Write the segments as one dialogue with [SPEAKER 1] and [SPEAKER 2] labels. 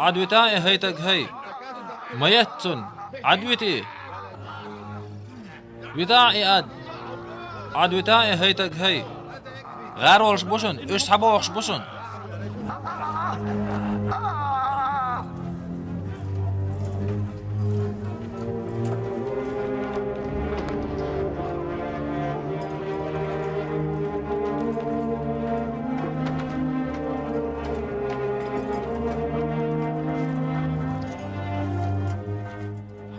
[SPEAKER 1] عدوتاي هيتك هي ميتن عدوتي وتاعي عدوتاي هيتك هي غار ورش بوشن ايش صحابه ورش بوشن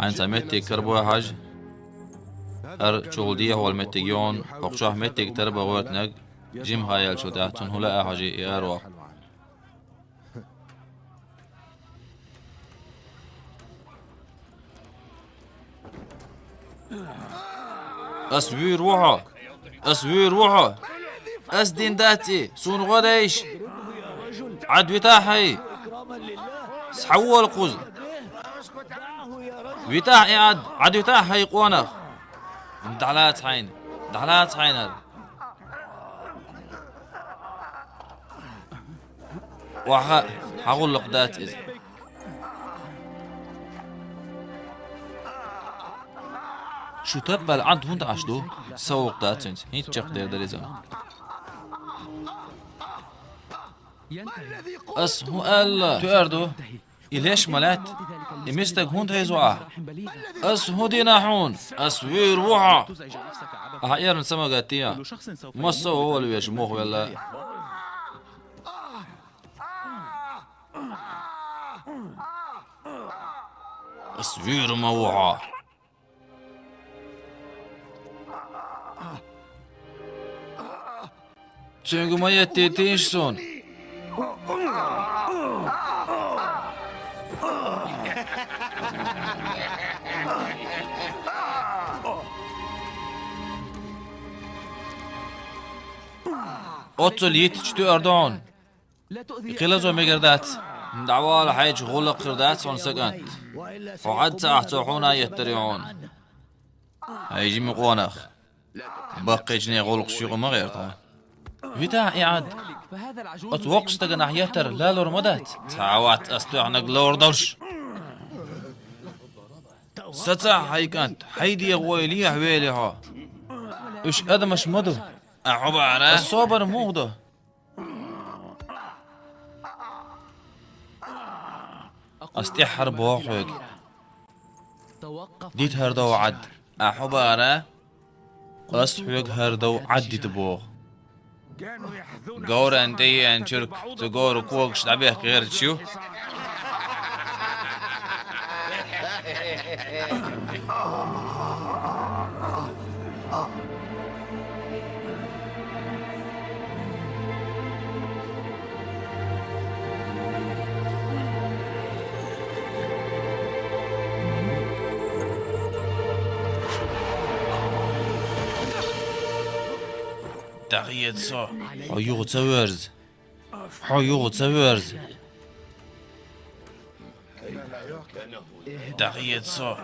[SPEAKER 1] حين سميتك كربو حاج هر شغلديه هو المتجون وقشاه متك تربى غوتنك جيم هايل شو تحتن هلا حاجي ياروا اسوي روحه اسدين داتي سون غدايش عدوي تاحي سحول قوز ويتاح يعد عدوي تاحي قوانخ دعلات حين هذا هقول لك دات إذا شو تبل عند هند عشدو سوق دات انت هيك قدر دريزا هو الله تأردو إليش ملات إمستك هند هيزوعه هو ديناحون وير روحه أحيانا نسمى قاتيا ما السوى هو اللي يجموه ولا وير موعه تشنقو ما يتيتيش سون أوتل يتشتو أردون قلزو مقردات دعوة لحيج غلق قردات سون سكنت وعد ساحتوحونا يتريعون هيجي مقوانخ بقي جني غلق شيغو مغيرتون فيتا إعاد أتوقش تغنح يتر لا لور مدات تعوات أستوعنك لور درش ستا هيكانت هيدي غويلي حويليها إش أدمش مدو عبارة الصبر موضة استحر بوحك ديت هردو عد عبارة أصحيك هردو عدي تبوخ قورة انتي انشرك تقور كوكش تعبيه غير تشو تغيير صو حيوغ تسويرز تغيير صو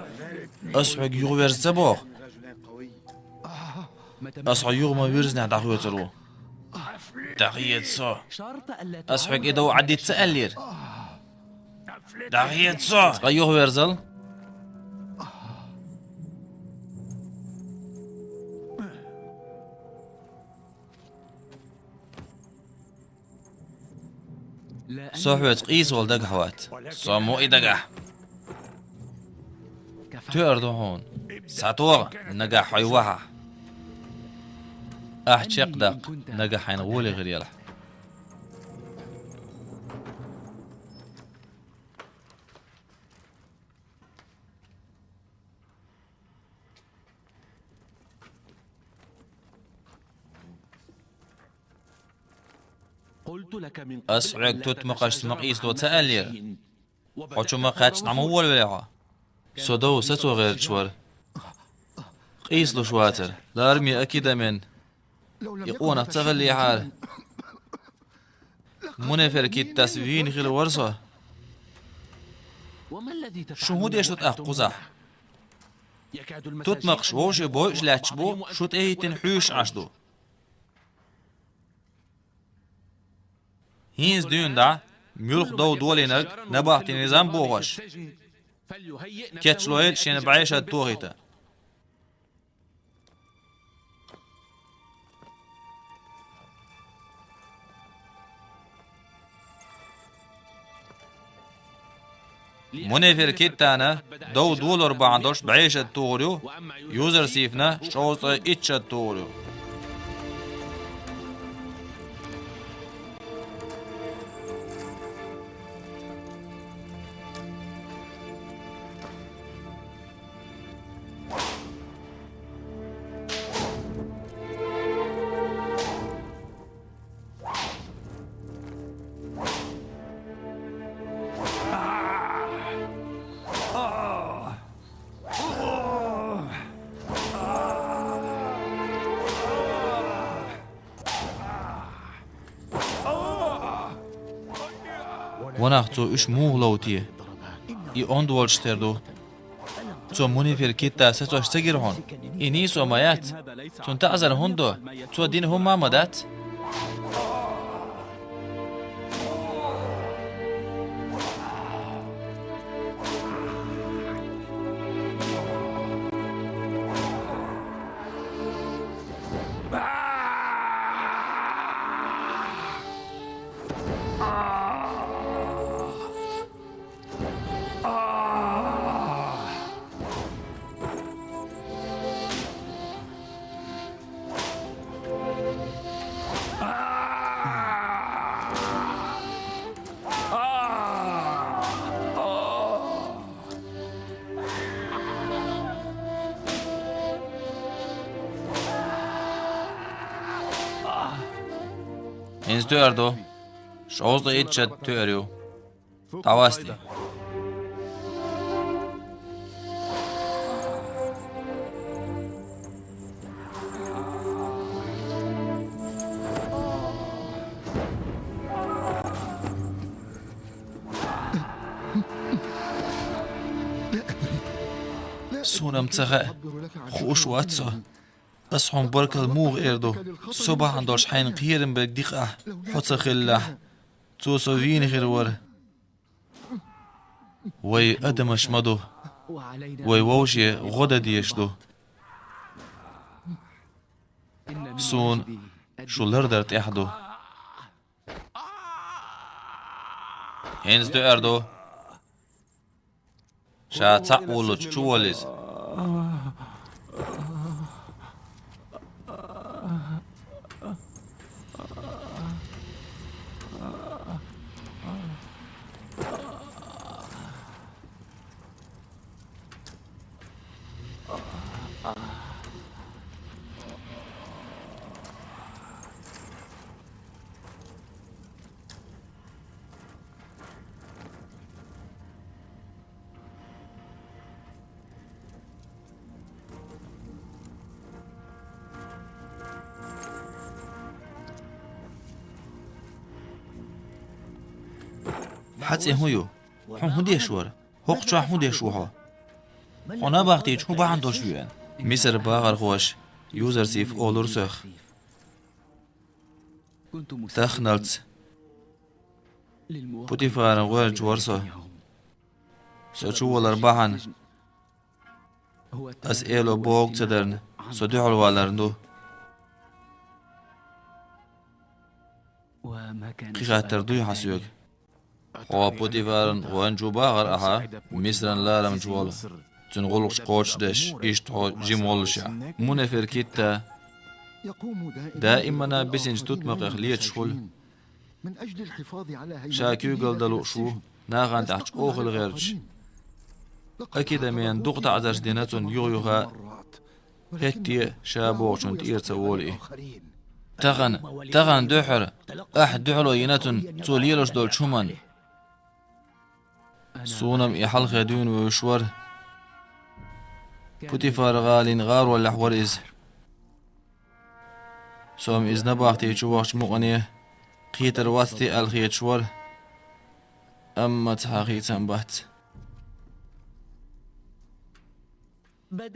[SPEAKER 1] أصحك يغويرز تبوخ أصحك يغو ما ويرزنا دعوة تلو تغيير صو أصحك إدو عدي تسألير تغيير صو غيوغ ويرزل صحوة قيس والدق حوات صامو إدقح تأردو هون ساتوغ نقح حيوها أحشق دق نقح ينغولي غير يلح أسعق تتمقش سمقيس دو تألير حوشو مقاتش نعمول ولاها سودو ستو غير شور قيس له شواتر لارمي أكيد من يقونا تغلي حال منافر كي التسوين غير ورصة شهود يشتت قزح تتمقش ووش بوش لاتشبو شوت ايه تنحوش عشدو هينز دون دا ملخ دو دولينك نباحتي نظام بوغش كتشلويل شين بعيشة توغيتا منافر كيتانا دو دولار باندوش بعيشة توغريو يوزر سيفنا شوصة اتشة توغريو وناختو اش موغلوتيه اي اندولشتردو تو منيفر كيتا ستوش تجرهون انيسو مايات تون تعزل هندو تو دين هما مدات إنز تأردو شوز إتشد تأريو تواستي سونم تخا خوش واتسو أصحون برك الموغ إردو صباح عندوش حين قيرن بقديقة حوصة خلاح توسو فين غير ور وي أدمش مدو وي ووشي غدا ديشدو سون شو لردرت إحدو هينز دو أردو شا تقولو تشواليز حتى هويو حون هديشور هوق شو حون هديشوها هنا باختي شو بعندوش بيان مصر باغر خوش يوزر سيف أولور سخ تخنلت بوتيفار غير جورسو سوچو الأربعان أسئلة بوق تدرن سدعو الوالرنو قيخاتر دوي حسيوك هو بوتيفارن وانجو باغر أها مصرن لارم جوال تنغلقش قوش دش إشتو جيمولشا منافر كيتا دائما بسنج تتمق إخليت شخل شاكيو قلدلو شو ناغان تحت أوخل غيرج أكيد من دقت عزاش ديناتون يغيوها هتي شابوغشون تيرتا وولي تغن دحر أحد دحلو يناتون توليلوش دول شومان سونم إحل خدون ويشور بوتيفار غالين غار ولا حور إز سوم إز نباختي شوخش مغنية قيتر واتي الخيت شور أما تحاقي تنبات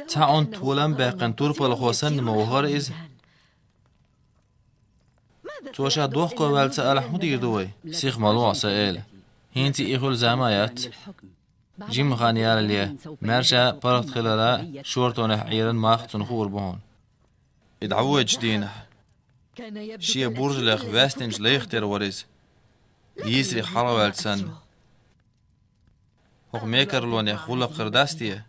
[SPEAKER 1] تعون تولم باقن تورب الخوصن موهار إز توشا دوخ كوالتا ألح مدير دوي سيخ مالوع سائل هينتي إخول زامايات جيم خانيال اللي مرشا برت خلالا شورتون حيرن ماختون خور بهون ادعوج دينه شي برج لخ واستنج ليختر ورز يسري حروال سن هو ميكر لون يخلق قرداستيه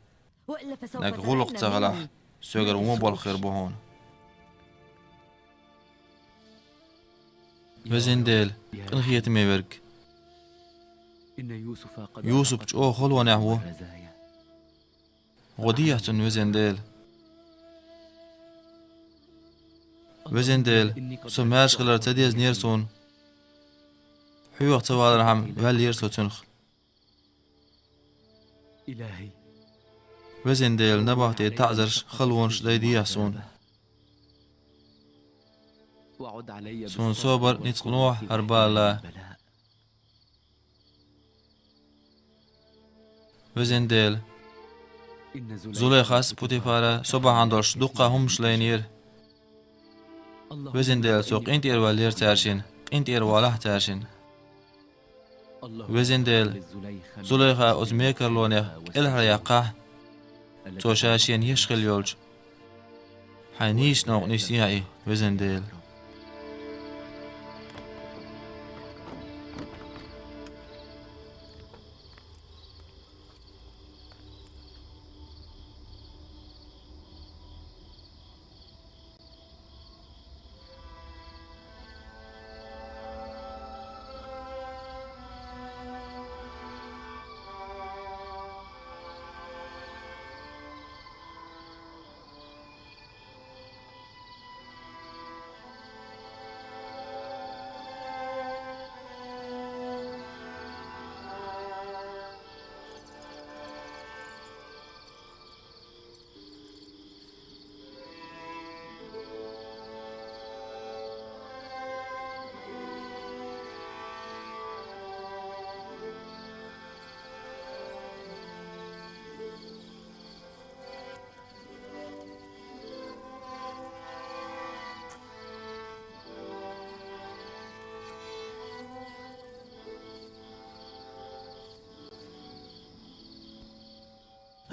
[SPEAKER 1] نك غلق تغلح سوغر ومبال خير بهون وزندل قنخيت ميورك يوسف جو خلو نحو غدية وزندل وزندل سمهاش غلر تديز نيرسون حيوغ توال رحم واليرسو تنخ وزندل نبغتي تعذرش خلونش دايدي سون سون صوبر نتقنوح هربالا وزندل زوليخاس بوتيفارا صبح عندوش دقة هم شلينير وزندل سوق انت والير تارشين انت واله تارشين وزندل زوليخا أزميكر لونيخ إلها يقاه توشاشين يشغل يولج حنيش نوع نسيائي وزندل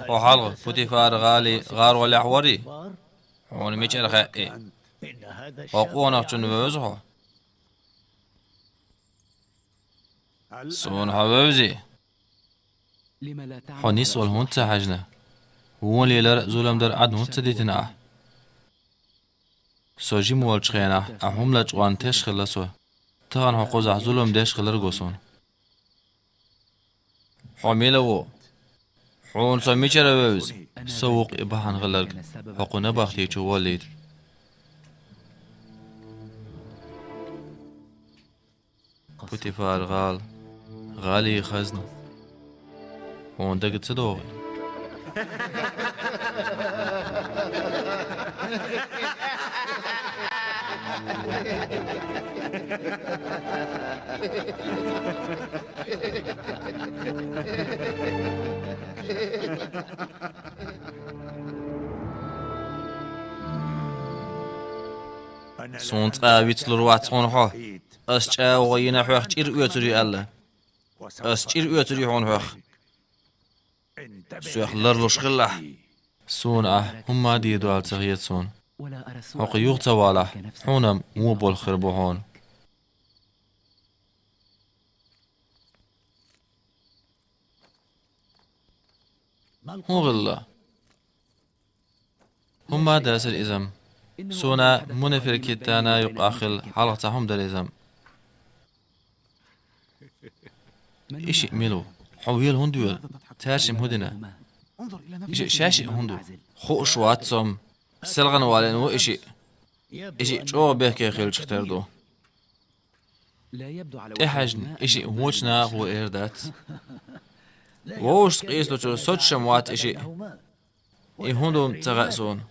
[SPEAKER 1] وحلغ بوتيفار غالي غار ولا حوري هون ميشر خائي وقونا تنوزه سون حبوزي حنيس والهون تحجنا هو ليلر زولم در عد هون تديتنا سوجي مولش خينا اهم لجوان تش خلصو تغن حقوز زولم دش خلر غوسون حميلو حون سميشر ووز سوق إباحان غلق حقونا باختي چواليد بوتيفار غالي خزن هون دقت صدوغي سونت آويت لروات هونحو أسجا وغينا حوخ جير أتري ألا أسجير أتري هونحوخ سوخ لرلوش خلاح سون هما ديدو على تغييت سون وقيوغ توالاح حونم مو بالخربو هون هو غلا هما درس الإزم سونا منفر كتانا يقاخل حلقتهم در الإزم إيشي ميلو حويل هندو تارشم هدنا إيشي شاشي هندو خو شواتسم سلغن والين و إيشي جو بيكي خيل شختردو تحجن إيشي موچنا هو إردات ووش قيس لو سوتش شموات إيشي هندو تغاسون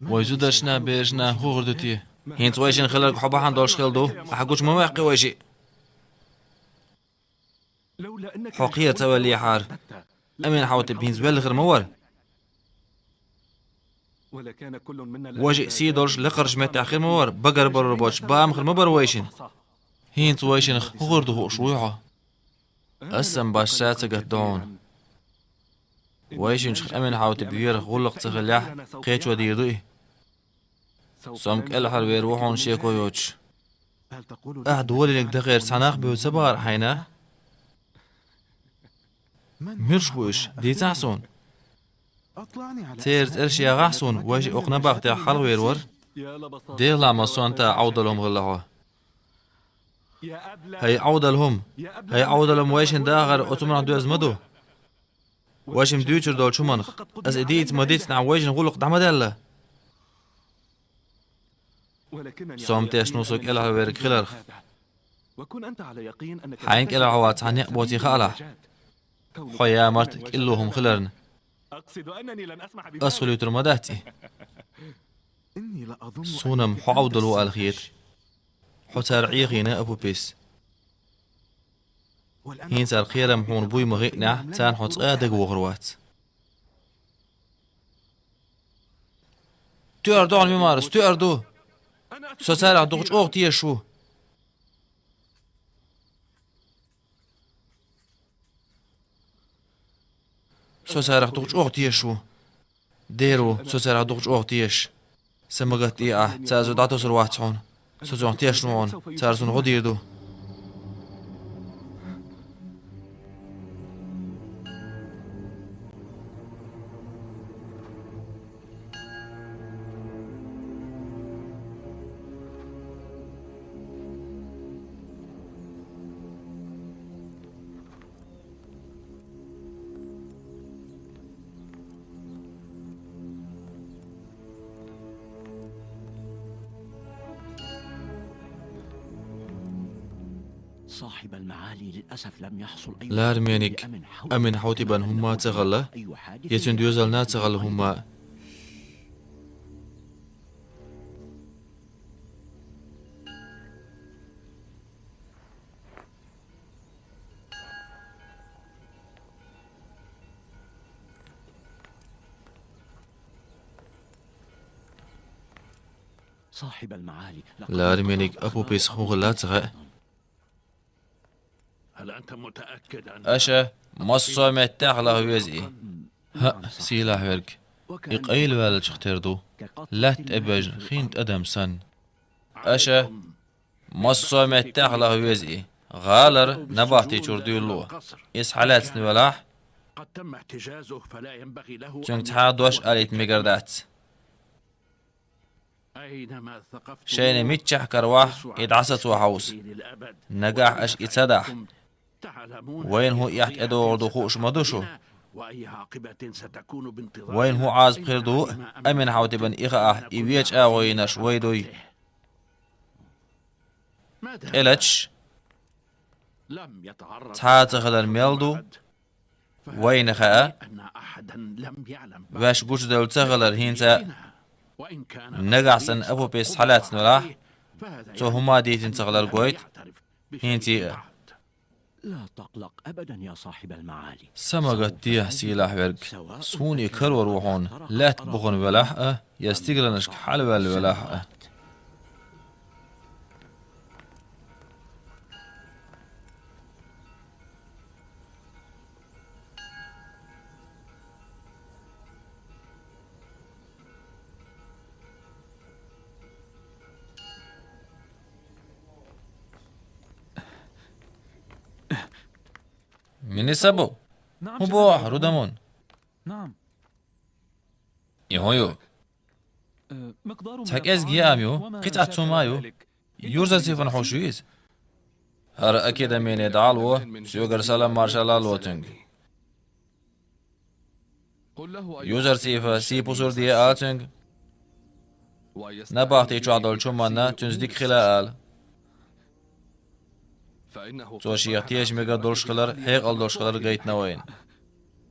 [SPEAKER 1] ويزودشنا بيجنا هو غردتي هينت ويشين خلالك حبا حان دولش خلدو أحقوش مماحقي ويشي حقية تولي حار أمين حاوت بهينز بلغر مور وجه سيدولش لقرش مت آخر مور بقر بربوش بام خر مبر ويشين هينت ويشين غردو هو شويعة أسم باشات قدون ويشين شخ أمين حاوت بير غلق تغلح قيت وديدوي سمك الحر ويروحون شيكو يوتش أهدولي لك دغير سناق بيوزبار حينا مرشوش دي تحسون تيرت إرشيا غحسون واجي أقنا باقتي حال ويرور دير لما سونتا عودلهم غلحوه هي عودلهم وايشن داغر أتمنى دوز مدو واشم دوتشر دول شمانخ أز إديت مديت نع وايشن غلق دعمدالله سومتيش نوسك إلها ويرك خلرخ حينك إلها عوات عني بوتي خالح حيا مرتك إلوهم خلرن أسخل يتر مداتي سونم حعودلو الخير حتار عيغينا أبو بيس هين سار خيرم حون بوي مغيقنا تان حط آدق وغروات تأردو عن ممارس تأردو سوسارع دوغش أغتي شو سوسارع دوغش أغتي شو ديرو سوسارع دوغش أغتيش سمغت إياه تازو داتو سرواتون سوزو أغتيش نوعون تارزون غديردو
[SPEAKER 2] صاحب المعالي للأسف لم يحصل أي
[SPEAKER 1] لارمينيك أمن حوتبا هما تغلى يتندوزلنا تغلى هما
[SPEAKER 2] صاحب المعالي
[SPEAKER 1] لارمينيك أبو بيس خوغلا تغى
[SPEAKER 3] هل أنت متأكد أن
[SPEAKER 1] أشا مصو متاغلا ويزي ها سيلاح ورك إقايل والج اختردو لات أبج خينت أدم سن أشا مصو متاغلا ويزي غالر نباتي چوردو اللو إس حالات نولاح
[SPEAKER 3] قد تم احتجازه فلا ينبغي له
[SPEAKER 1] چونك تحادوش آليت مقردات
[SPEAKER 3] أينما ثقفت
[SPEAKER 1] شين ميتشح كرواح إدعست وحوس نجاح أش إتصدح وين هو يحت أدو دخوش مدوشو
[SPEAKER 3] وأي عاقبة ستكون بانتظار
[SPEAKER 1] وين هو عاز بخيردو أمن حوتبن إخاء إبيج آغوينش ويدوي إلتش
[SPEAKER 3] لم يتعرض
[SPEAKER 1] تحاتخل الميلدو وين خاء
[SPEAKER 3] أن أحدا لم يعلم
[SPEAKER 1] واش بوش دول تغلر هينتا
[SPEAKER 3] وإن كان
[SPEAKER 1] نقعسن أبو بيس حالات نولاح تو هما ديتين تغلر قويت هينتي
[SPEAKER 2] لا تقلق أبدا يا صاحب المعالي
[SPEAKER 1] سمغت ديه سيلاح ورق سوني كرو روحون لا تبغون ولاحقه يستيقلنشك حلوة الولاحقه من سبو هو رودامون
[SPEAKER 4] نعم
[SPEAKER 1] يهويو تحك ازجي اميو قطعة مايو يورزا سيفن حوشويز هر اكيد مين دعالو سيوغر سلام مارشال لوتنج يوزر سيفا سي بوسور دي آتنج نباحتي چو عدال چومانا تنزديك خلال توشي احتياج ميغا دولشخلر حيق ال دولشخلر غيت نوين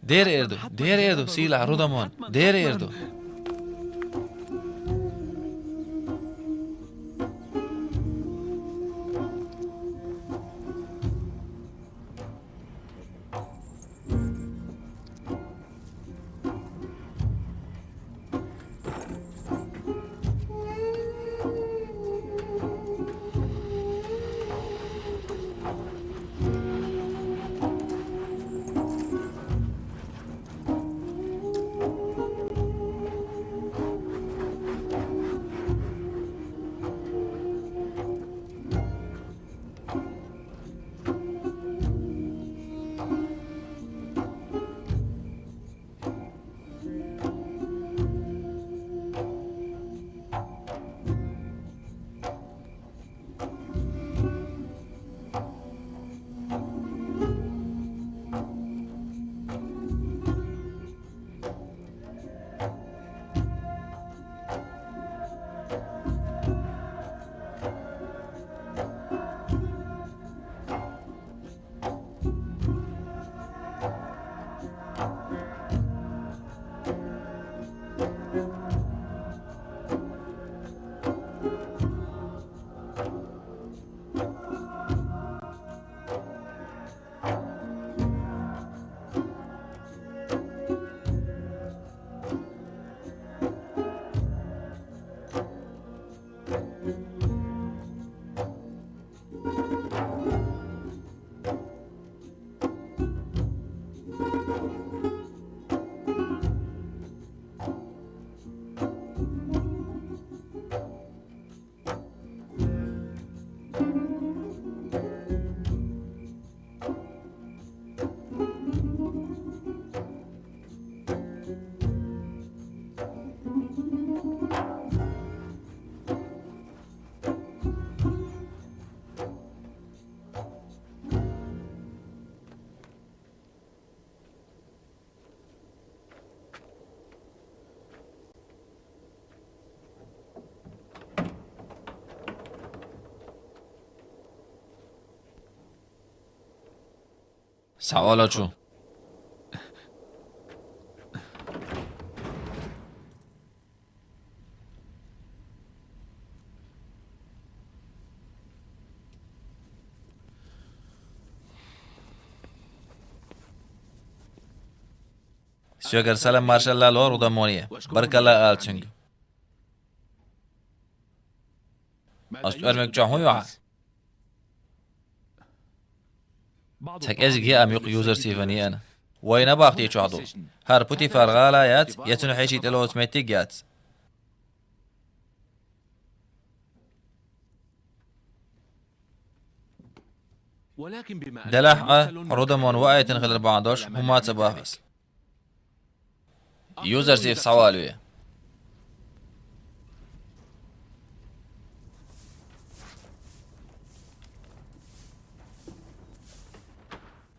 [SPEAKER 1] دير اردو سيلا رودامون دير اردو سوالات شو؟ Söger selam marşallar lor udamoniye. Barkala alçing. Ast örmek cahu ya. تك ازجي ام يق يوزر سيفاني انا وين باقتي تشعدو هر بوتي فرغالايات يتنو حيشي تلو اوتوماتيكيات
[SPEAKER 2] ولكن بما
[SPEAKER 1] دلحقة رودمون وقاية تنخل 14 هما تباخس يوزر سيف سوالوية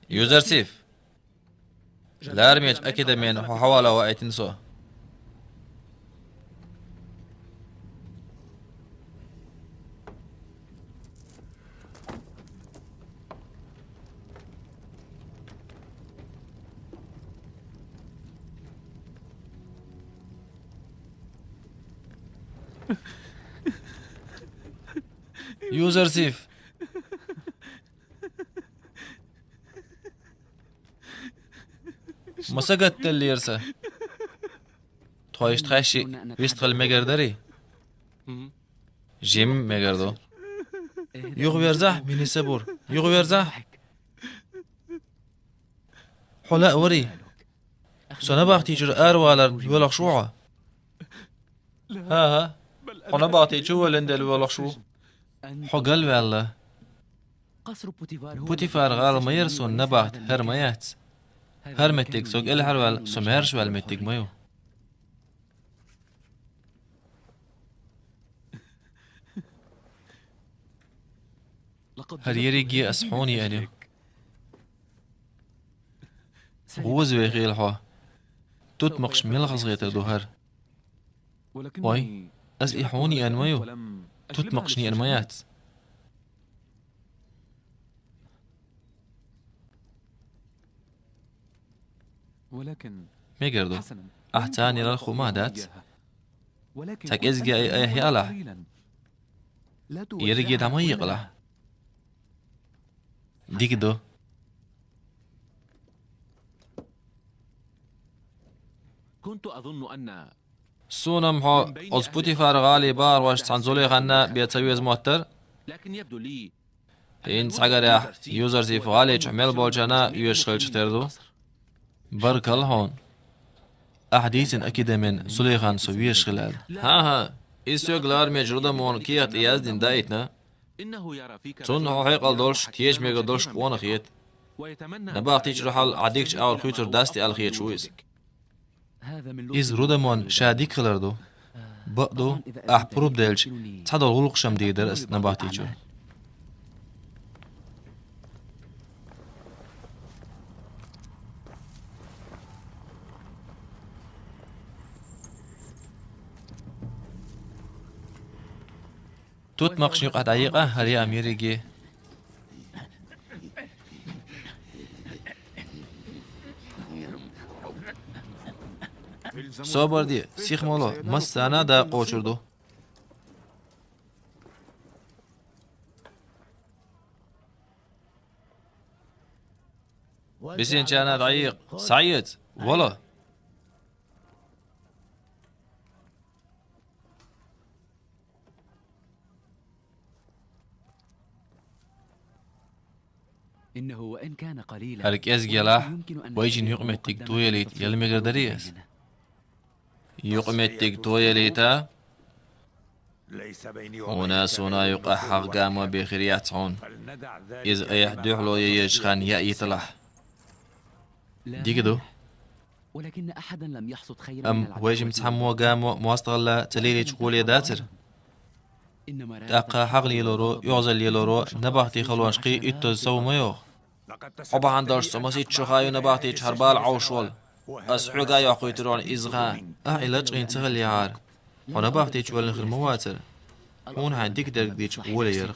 [SPEAKER 1] يوزر سيف لا رميج أكيد من حوالا وقاية سو يوزر سيف مسقط اللي يرسى تخويش تخشي ويستخل مقردري جيم مقردو يغو يرزح مني سبور يغو يرزح حلاء وري سنة باقتي جر أروالا يولغ شوعة ها حنا باقتي جو لندل يولغ شو حقل والله
[SPEAKER 2] قصر
[SPEAKER 1] بوتيفار غار ما يرسون نباخت هرميات هرمتك سوق الحروال سميرش والمتك مايو هريريجي أسحوني أني هو زويغي الحوا توت مقش ملغز غيتر دوهر واي أزئحوني أنمايو توت مقشني أنمايات
[SPEAKER 2] ولكن
[SPEAKER 1] ميقردو أحتاني للخمادات تك إزجي أي حيالة يرجي دمي يقلع ديكدو
[SPEAKER 2] كنت أظن أن
[SPEAKER 1] سونم هو أزبوتي فارغالي بار واش تنزولي غنا بيتسويز موتر
[SPEAKER 2] لكن يبدو لي
[SPEAKER 1] إن سعقر يوزر زي فغالي تحمل بولجانا يشغل تردو برك الهون أحديث أكيد من سليخان سويش خلال ها إيسيو غلار مجرودة مون كيات إياز دين دايتنا
[SPEAKER 2] إنه يرى فيك
[SPEAKER 1] تون هو حيقل دولش تيج ميغا دولش قوانا خيط
[SPEAKER 2] ويتمنى
[SPEAKER 1] نباق تيج رحل عديكش أول خيطر داستي الخيط شويز
[SPEAKER 2] هذا من
[SPEAKER 1] إز رودمون شاديك خلردو بقدو أحبروب ديلش تحدو الغلق شم دي درست نباق تيجو توت مقشني قد عيقة هري أميريجي صبر دي سيخ مولو مسانا دا قوچردو بسين كان دقيق سعيد والله
[SPEAKER 2] إنه وإن كان قليلا
[SPEAKER 1] هلك أزجلاح ويجي يقمتك تويليت يلمي قردريس يقمتك تويليتا وناس يقع حق قام بخرياتهم إذ أيح دوحلو يجخان يأي طلح ديكدو
[SPEAKER 2] ولكن أحدا لم يحصد خيرا
[SPEAKER 1] أم ويجي متحمو قام مواستغلا تليلي تقولي داتر تاقا حقلي لورو يعزل يلورو نباختي خلوانشقي إتو سو ميو حبا عنداش سمسي تشخايو نباختي تشهربال عوشول أسحوغا يعقوي ترون إزغا أعلاج غين تغلي عار ونباختي تشوال نخل مواتر هون عندك درق دي تشقولي يرخ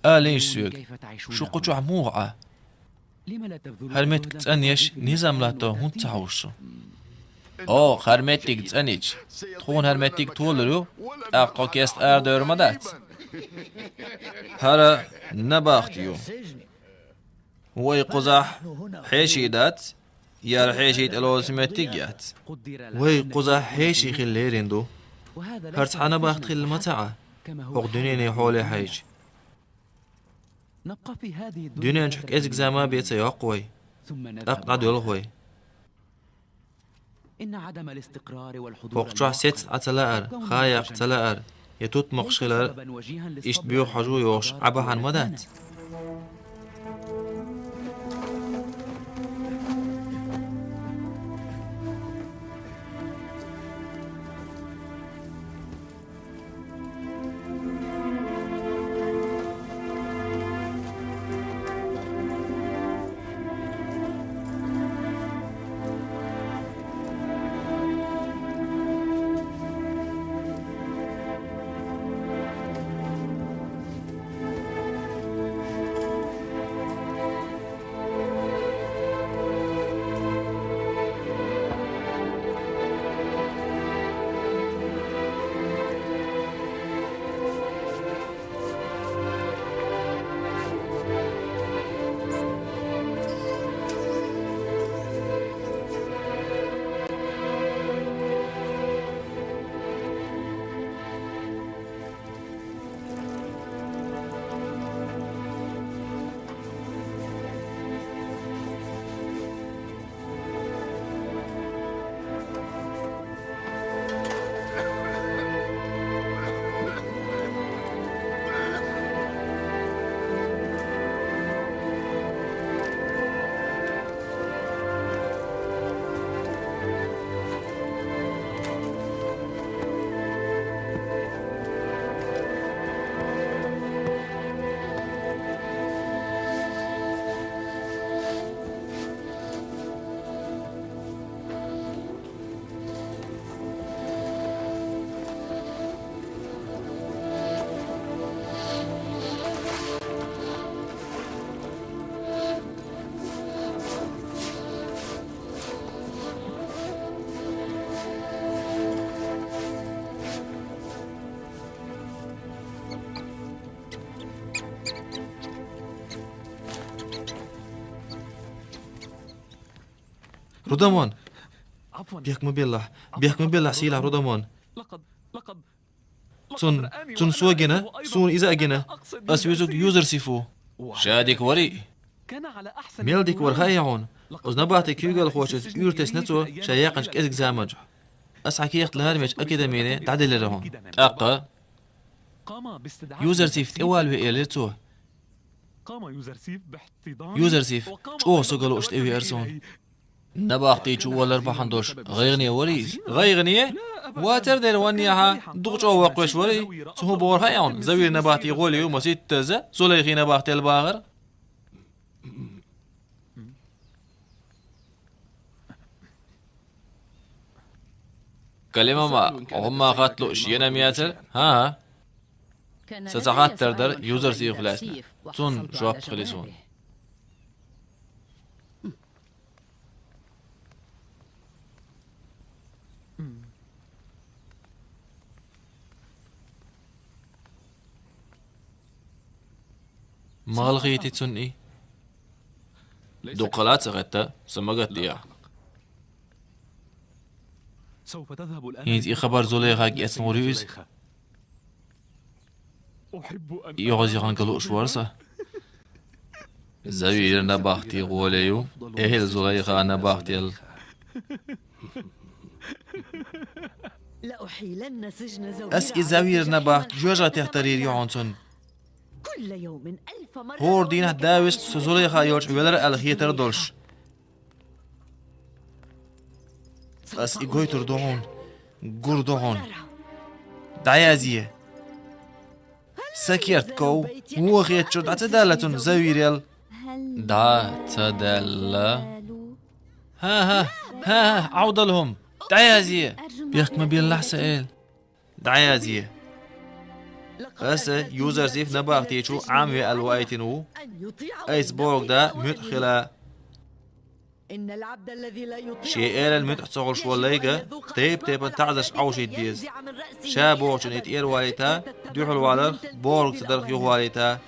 [SPEAKER 1] ليش سوق شو قطع موعة هرمت تأنيش نظام لا هون تعوشو هرمتك تأنيش تخون هرمتك تولرو أقو كيست أردور مدات هرا نباختيو وي قزح حيشي دات يا حيشي الأوزمتيجات وي قزح حيشي خليرين دو هرت حنا باخت خل المتعة وقدنيني حولي حيج دنيا نشحك ازك زما بيتي يقوي أقعد يلغوي وقتشع ست أتلاقر خايق تلاقر يتوت مقشلر إشت بيو حجو يوش عبا عن مدات رودامون بيحكم بالله سيلا رودامون تون سوغنا سون إذا أجنا أسويزك يوزر سيفو شادك وري ميلدك ورخايعون أزنباتك يوغل خوشت يورتس نتو شايقنش إزك زامج أسعكيخت لهارمش أكاديميني تعدل لهم أقا يوزر سيف تأوال وإيلتو يوزر سيف شو سوغلو اشت إيوي أرسون نباختي شو ولا ربحندوش غيغني وريز غيغني واتر دير ونيها دغچو وقوش وري سو بور هايون زوير نباختي غولي ومسيت تزا زوليخي نباختي الباغر كلمة ما هم قاتلوا اشيانا مياتر ها ستغات تردر يوزر سيف لاسنا تون جواب تخلصون ما لغيتي تسنئي دقلات سغتا سمقت ديا
[SPEAKER 4] سوف تذهب الآن
[SPEAKER 1] ينتي خبر زوليغاك اسموريوز يغزي غنقلو شوارسة زوير نباختي غوليو اهل زوليغا نباختي
[SPEAKER 5] لأحيلن سجن زوجي
[SPEAKER 1] اس زوير نباخت جوجا تخترير يعنتون
[SPEAKER 5] كل يوم 1000 مرة
[SPEAKER 1] هور دينه داوست سزوليغا يوش ويلر الخيتر دولش اس إيغويتر دون غوردون دعيازيه سكيرت كو وغيت شد عتدالة زويريل دا تدالة ها عود لهم دعيازيه بيحكم بين لحسائل دعيازيه هسه يوزرسيف نباغتيشو عامي الوايتنو ايس بورغ دا مدخلا
[SPEAKER 5] إن العبد الذي لا يطيع
[SPEAKER 1] شيئا المدحصغل شواليغا تيب تعزش عوشي ديز شابوغ شنيت اير واليتا دوحل والر بورغ تدرخ يوغ واليتا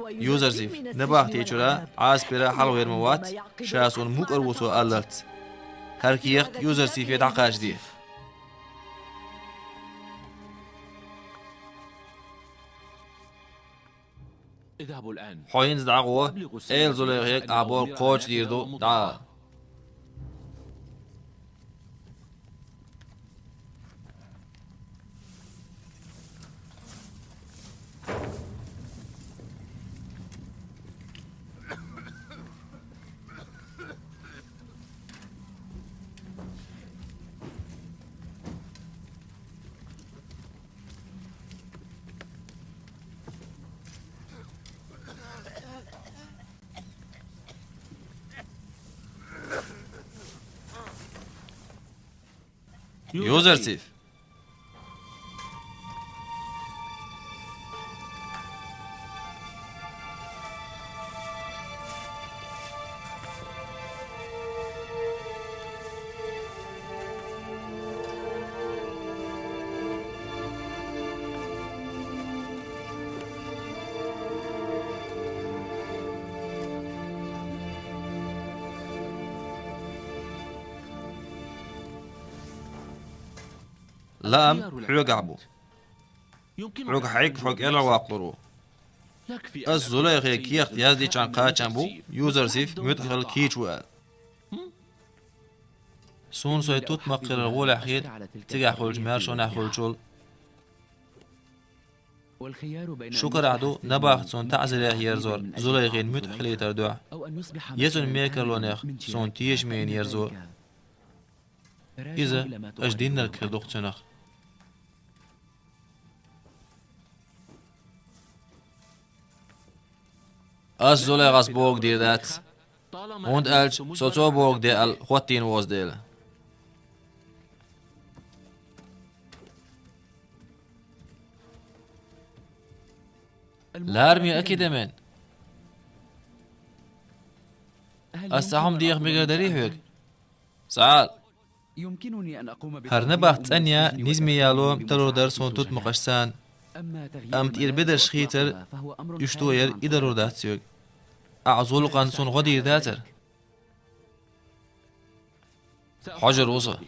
[SPEAKER 1] يوزرسيف نباغتيشو لا عاسبرا حلوير موات شاسون موكر وسو ألرت هركيخت يوزرسيف يدعقاش ديه
[SPEAKER 2] اذهبوا الآن.
[SPEAKER 1] حوين زدعقوا ايل زوليغيك عبور قوش ديردو دعا يوزرسيف لام حلوق عبو حلوق حيك حلوق إلا واقلرو الزوليغي كيخت يازدي چان قاچان بو يوزرسيف مدخل كيچ وقال سون سوي توت مقر الغول حيد تيجا حولج مارشون حولجول شكر عدو نباخت سون تعزل يرزور زوليغين مدخل يتردوع يسون ميكر لونيخ سون تيش مين يرزور إذا أجدين نركر دوختنخ أس زوليغاس بوغ دير دات هوند ألج سوتو بوغ دي ال خواتين ووز ديل لارمي أكيد من أستهم ديخ مقدري هيك سعال
[SPEAKER 2] يمكنني أن أقوم
[SPEAKER 1] هرنباخت أنيا نزمي يالوم ترو درسون توت مقشسان أم تير بدر شخيتر يشتوير إدارو داتسيوك أعزول قانسون غدير داتر حجر وصا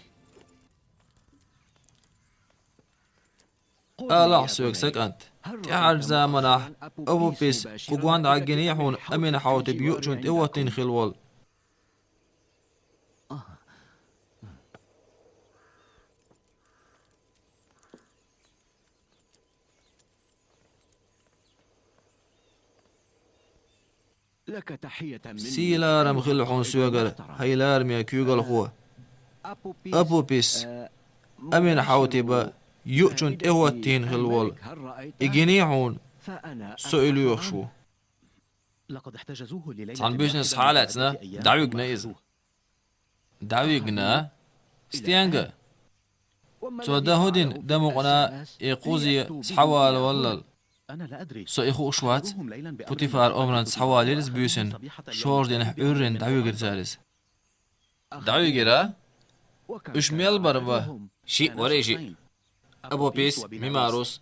[SPEAKER 1] ألا حسوك سك أنت تعال زامنح أبو بيس قوان عجنيحون أمين حاوت بيوجون تواتين خلوال
[SPEAKER 2] لك تحية مني.
[SPEAKER 1] سيلارم خلحون سوغر هيلارم يا كيوغل خو أبو بيس أمين حاوتي با يؤجون تواتين خلوال إجنيحون سئلوا يخشوا
[SPEAKER 2] لقد احتجزوه لليلة
[SPEAKER 1] عن بيزنس حالتنا دعوقنا إذا دعوقنا ستيانجا سو دهودين دموقنا إيقوزي سحوال والل
[SPEAKER 2] أنا لا أدري.
[SPEAKER 1] سو إخو أشوات بوتيفار أمران سحوالي لزبيوسن شور دينح أورين دعوقر زارز دعوقر إش ميلبر شيء وري شيء أبو بيس ميماروس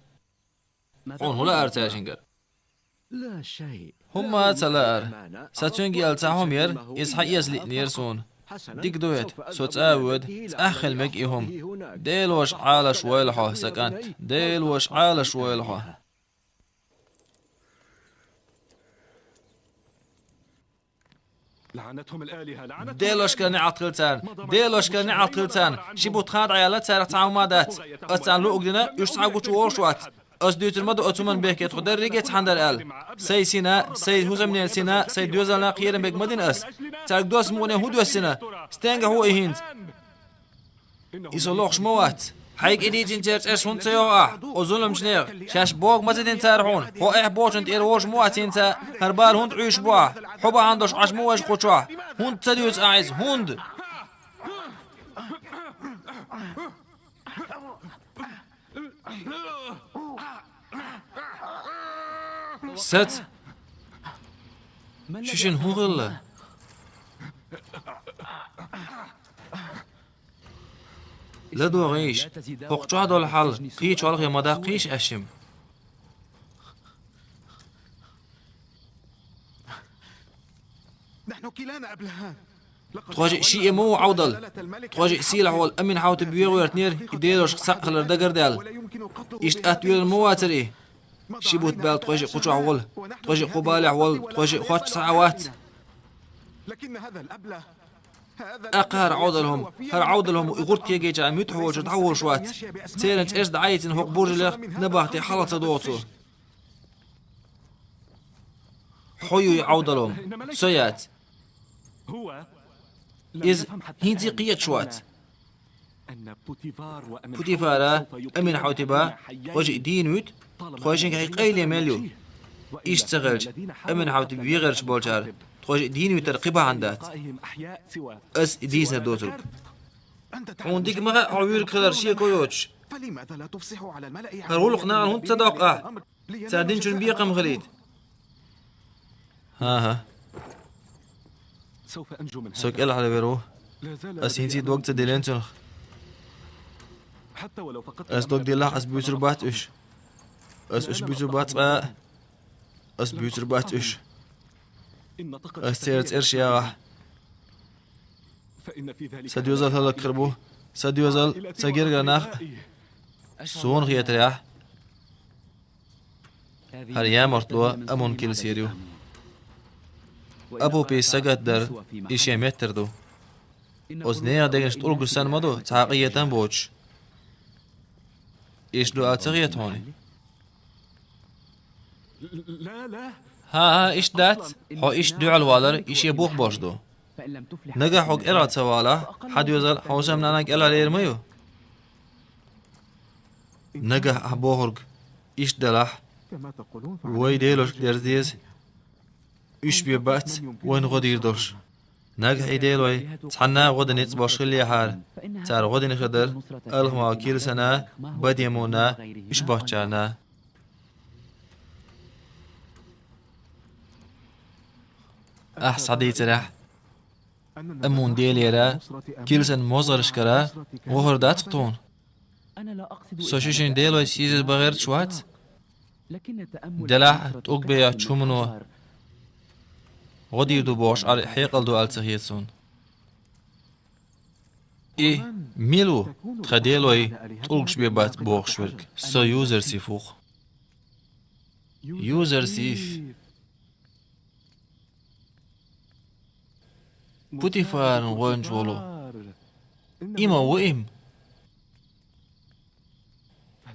[SPEAKER 1] هون هلا أرتاشنجر
[SPEAKER 2] لا شيء.
[SPEAKER 1] هما تلار ساتونجي ألتاهم ير إسحاق يزلي نيرسون ديك دويت سو تأود تأخل مكيهم ديل وش عالة شويلحو سكنت ديل وش عالة شويلحو
[SPEAKER 4] لعنتهم الآلهة لعنتهم
[SPEAKER 1] ديلوش كان عقلتان ديلوش كان عقلتان شبو تخاد عيالات سارت عومادات أستان لو أقدنا يشتعقو تورشوات أصديوت المدو أتومن بيكيت خدر ريجيت حندر آل سي سينا سي هوزمنين سينا سي دوزالنا قيرن بيك مدين أس تاك دوس موني هودو السنة ستانجا هو إهينت إيسو لوخش موات حيك إديتين تيرت إس هون تيوغا وظلم شنيغ شاش بوغ مزيدين تارحون هو إح بوغنت إيروش مواتين تا هربار هوند عيش بوغ حبا عندوش عش موش خوشوا هوند تديوت أعيز هوند ست ششن هو غلة لا دو غيش حقجو هدول الحل قيش والغي مدا قيش أشم
[SPEAKER 6] نحن كلانا أبلهان.
[SPEAKER 1] تواجه شيء مو عودل تواجه سيلح والأمين حاوت بيغو يرتنير يديروش ساقلر دقر دال إشت أتوير المواتر إيه شبوت بال تواجه قوش عول تواجه قبال عول تواجه خوات ساعوات
[SPEAKER 6] لكن هذا الأبله
[SPEAKER 1] أقهر عودلهم هر عودلهم ويغورت كي جيجا ميتحول جدعول شوات تيرنج إيش دعايتين هوق بورجلخ نباهتي حالة دوتو حيو عودلهم سيات
[SPEAKER 4] هو
[SPEAKER 1] إذ هينتي قيت شوات
[SPEAKER 4] أن بوتيفار
[SPEAKER 1] بوتيفارا أمين حوتبا وجه دينوت خوشين كي قيلي مليو يشتغلش أمين حوتبا بيغرش بولشار خوش دينوت ترقبها عندات أس ديسر دوترك ونديك ما عوير كلر شي كويوتش
[SPEAKER 6] فلماذا لا تفصح على الملأ عن
[SPEAKER 1] هرولق نار هون تصدق سادين شن بيقم غليد ها
[SPEAKER 4] سوف أنجو من
[SPEAKER 1] سوك إلا على بيروه أسينتي دوقت ديلين تنخ
[SPEAKER 4] حتى ولو فقدت
[SPEAKER 1] أس دوق ديلا أس بيوتر بات إش أس بيوتر بات أس بيوتر بات إش أس تيرت إرش يا راح
[SPEAKER 4] فإن في ذلك
[SPEAKER 1] ساديوزل هلا كربوه ساديوزل ساجير غناخ سون غيت رياح هريا مرتلو أمون كيل سيريو أبو بي سجد در إيشي متر دو أزنيا دينش تقول قرسان مدو تعقية بوش إيش دو أتغية هوني
[SPEAKER 4] لا
[SPEAKER 1] ها إيش دات هو إيش دو على الوالر إيش يبوخ باش دو نجا حق إراد سوالا حد يزال حوسم نانك إلا ليرميو نجا أبوهرج إيش دلح ويديلوش درزيز إيش بيبات وين غدير دوش نجح إيديلوي تحنا غدا نيت باشخلي حال تار غدا نخدر ألهم كيل سنة بديمونا إيش باشانا صدي ترح أمون ديليرا كيل سن موزرش كرا وهردات قطون سوشيشين ديلوي سيزز بغير شوات دلع تقوق بيا تشومنو غدير دو باش على حيقل دو ألتخيتسون إيه ميلو تخديلوي تقولش بيبات بوخ شورك سو يوزر سيفوخ يوزر سيف بوتيفار وين جولو إما وإم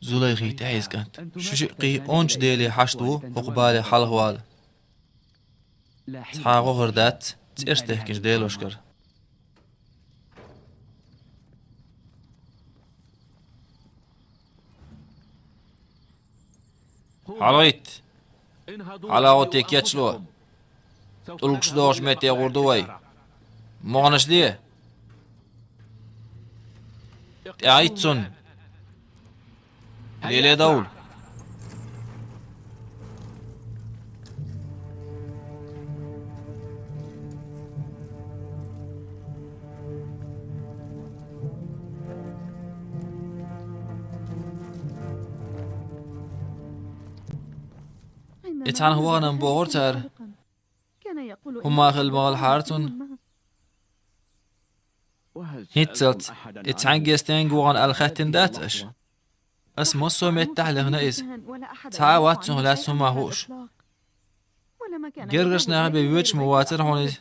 [SPEAKER 1] زوليغي تعيز كانت ششقي أونش ديلي حشتو وقبالي حلغوال تحاغو غردات تيرشته كنش ديلوشكر حالويت على غوتيك يتشلو تلقش دوش ميتي غردوي مغنش ديه تعيتسون ليلي دول إتعان هو غنم بوغورتر هما خل مغل حارتون هيتسلت إتعان جيستين غوغن الختن داتش اسمو سوميت تحلي هنا إز تعاوات سهلات سوما هوش جرغش نغبي بيوش مواتر هوني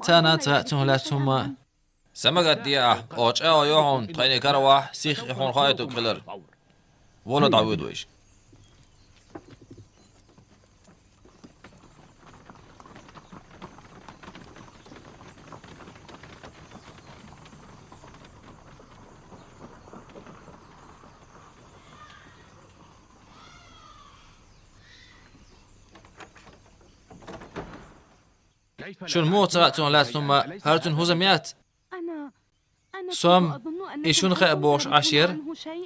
[SPEAKER 1] تانا تغات سهلات سوما سمقات ديا اوش ايو يوهون تغيني كارواح سيخ يحون خايتو بخلر ولا تعويد ويش شو الموت ساعتون لا ثم هارتون هزميات سوم إيشون خيبوش عشير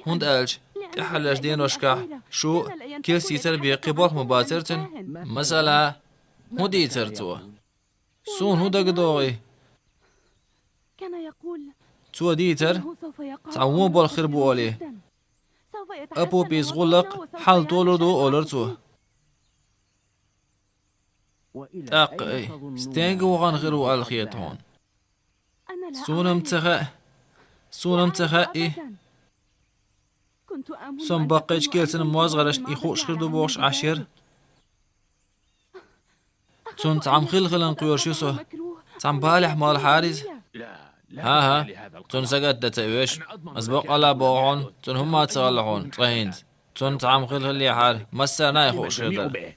[SPEAKER 1] هند ألج كحل جدين وشكح شو كل سيتر بقبل مباشرة مسألة مديتر تو سون هو دقدوغي
[SPEAKER 7] كان يقول
[SPEAKER 1] تو ديتر
[SPEAKER 7] إنه سوف يقع
[SPEAKER 1] تعمو
[SPEAKER 7] أمر
[SPEAKER 1] بالخير
[SPEAKER 7] خطير
[SPEAKER 1] بولي
[SPEAKER 7] جداً. سوف
[SPEAKER 1] أبو
[SPEAKER 7] يتحسن
[SPEAKER 1] بيزغلق
[SPEAKER 7] وضعنا وسوف
[SPEAKER 1] حال
[SPEAKER 7] يعيش
[SPEAKER 1] طولدو
[SPEAKER 7] على
[SPEAKER 1] أولرتو
[SPEAKER 2] وإلى
[SPEAKER 1] أق
[SPEAKER 2] أين
[SPEAKER 1] إيه
[SPEAKER 2] تظنون
[SPEAKER 1] ستينجو غان غيرو
[SPEAKER 2] أنه
[SPEAKER 1] الخيط هون
[SPEAKER 7] أنا لا
[SPEAKER 1] سونم تخا إيه
[SPEAKER 7] أبداً. كنت آمل
[SPEAKER 1] سون
[SPEAKER 7] أن
[SPEAKER 1] باقيش
[SPEAKER 7] تكونوا
[SPEAKER 1] كيلسن
[SPEAKER 7] أنتم
[SPEAKER 1] موازغرش
[SPEAKER 7] سواء
[SPEAKER 1] إخوش
[SPEAKER 7] ما
[SPEAKER 1] خردو
[SPEAKER 7] بين
[SPEAKER 1] بوش
[SPEAKER 7] العالم
[SPEAKER 1] عشير
[SPEAKER 7] بذلك.
[SPEAKER 1] سون تعم خلخلن قيورشيسو
[SPEAKER 7] مكروه
[SPEAKER 1] تعم بالح مال حارز
[SPEAKER 3] لا
[SPEAKER 1] ها
[SPEAKER 3] مثل هذا
[SPEAKER 1] تون
[SPEAKER 3] القرار.
[SPEAKER 1] سقط دتاويش مسبوق على بوعون تون هما تصلحون تغينت تون تعم خلخل لي حال مسا نايخو شردر